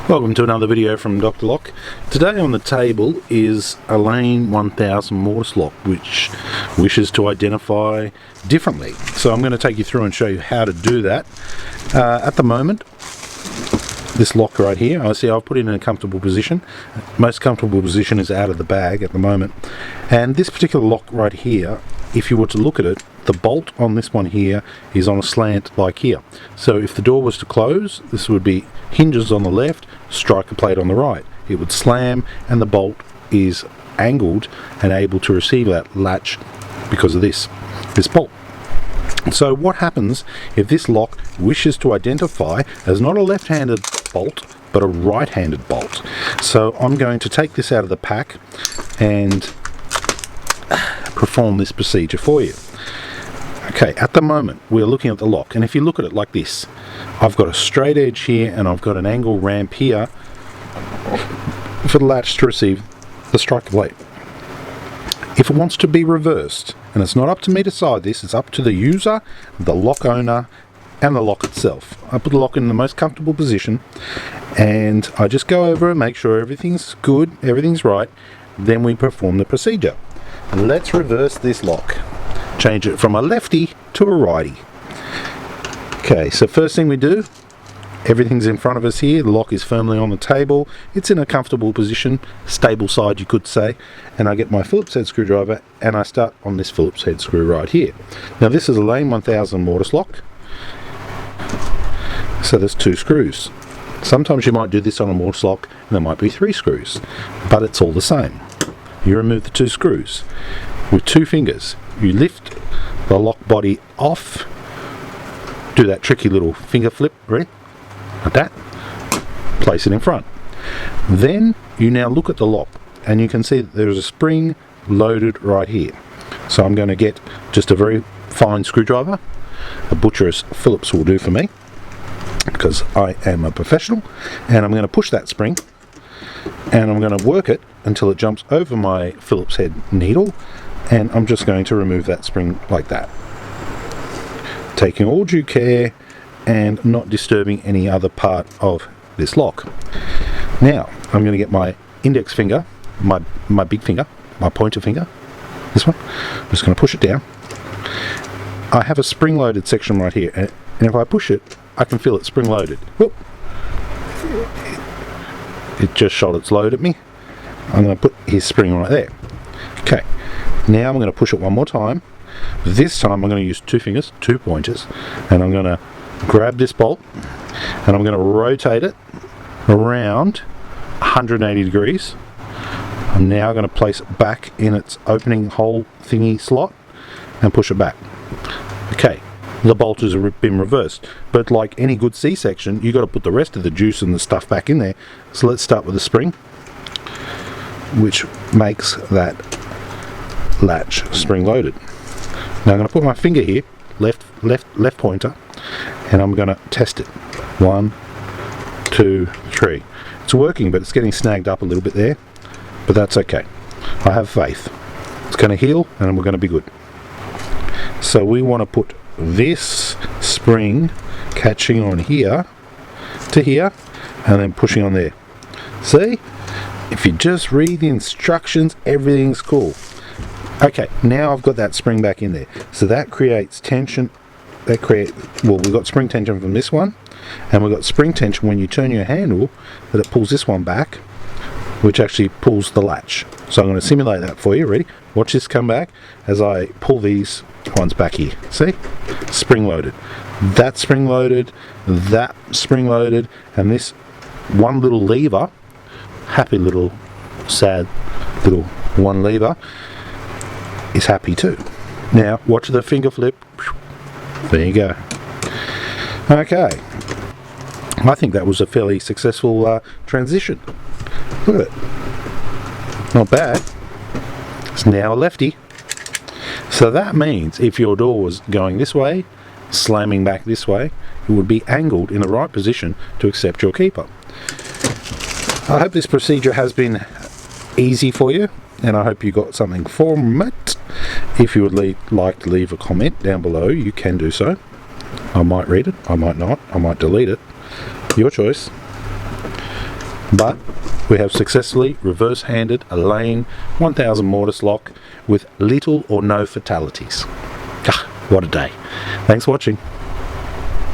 Welcome to another video from Dr. Lock. Today on the table is a Lane 1000 mortise lock which wishes to identify differently. So I'm going to take you through and show you how to do that. At the moment, this lock right here, I see I've put it in a comfortable position. Most comfortable position is out of the bag at the moment. And this particular lock right here, if you were to look at it, the bolt on this one here is on a slant like here. So if the door was to close, this would be hinges on the left, striker plate on the right. It would slam and the bolt is angled and able to receive that latch because of this bolt. So what happens if this lock wishes to identify as not a left-handed bolt but a right-handed bolt? So I'm going to take this out of the pack and perform this procedure for you. Okay, at the moment we're looking at the lock, and if you look at it like this, I've got a straight edge here and I've got an angle ramp here for the latch to receive the striker plate. If it wants to be reversed, and it's not up to me to decide this, it's up to the user, the lock owner, and the lock itself. I put the lock in the most comfortable position and I just go over and make sure everything's good, everything's right, then we perform the procedure. Let's reverse this lock. Change it from a lefty to a righty. Okay, so first thing we do, everything's in front of us here, the lock is firmly on the table, it's in a comfortable position, stable side you could say, and I get my Phillips head screwdriver and I start on this Phillips head screw right here. Now this is a Lane 1000 mortise lock, so there's 2 screws. Sometimes you might do this on a mortise lock and there might be 3 screws, but it's all the same. You remove the 2 screws. With 2 fingers, you lift the lock body off, do that tricky little finger flip, ready? Like that. Place it in front. Then you now look at the lock and you can see that there's a spring loaded right here. So I'm going to get just a very fine screwdriver. A butcher's Phillips will do for me because I am a professional, and I'm going to push that spring and I'm going to work it until it jumps over my Phillips head needle, and I'm just going to remove that spring like that, taking all due care and not disturbing any other part of this lock. Now I'm going to get my index finger, my big finger, my pointer finger, this one. I'm just going to push it down. I have a spring loaded section right here, and if I push it I can feel it spring loaded. Whoop. It just shot its load at me. I'm going to put his spring right there. Okay, now I'm going to push it one more time. This time I'm going to use 2 fingers, 2 pointers, and I'm going to grab this bolt and I'm going to rotate it around 180 degrees. I'm now going to place it back in its opening hole thingy slot and push it back. Okay, the bolt has been reversed, but like any good C-section, you got to put the rest of the juice and the stuff back in there. So let's start with the spring, which makes that latch spring loaded. Now I'm going to put my finger here, left pointer, and I'm going to test it. 1, 2, 3. It's working, but it's getting snagged up a little bit there, but that's okay. I have faith. It's going to heal and we're going to be good. So we want to put this spring catching on here to here and then pushing on there. See? If you just read the instructions, everything's cool. Okay, now I've got that spring back in there. So that creates tension. Well, we've got spring tension from this one, and we've got spring tension when you turn your handle, that it pulls this one back, which actually pulls the latch. So I'm going to simulate that for you. Ready? Watch this come back as I pull these ones back here. See? Spring loaded. That spring loaded, that spring loaded, and this one little lever, happy little sad little one lever, is happy too. Now watch the finger flip. There you go. Okay, I think that was a fairly successful transition. Look at it. Not bad. It's now a lefty. So that means if your door was going this way, slamming back this way, it would be angled in the right position to accept your keeper. I hope this procedure has been easy for you, and I hope you got something from it. If you would like to leave a comment down below, you can do so. I might read it, I might not, I might delete it. Your choice. But we have successfully reverse-handed a Lane 1000 mortise lock with little or no fatalities. Ah, what a day. Thanks for watching.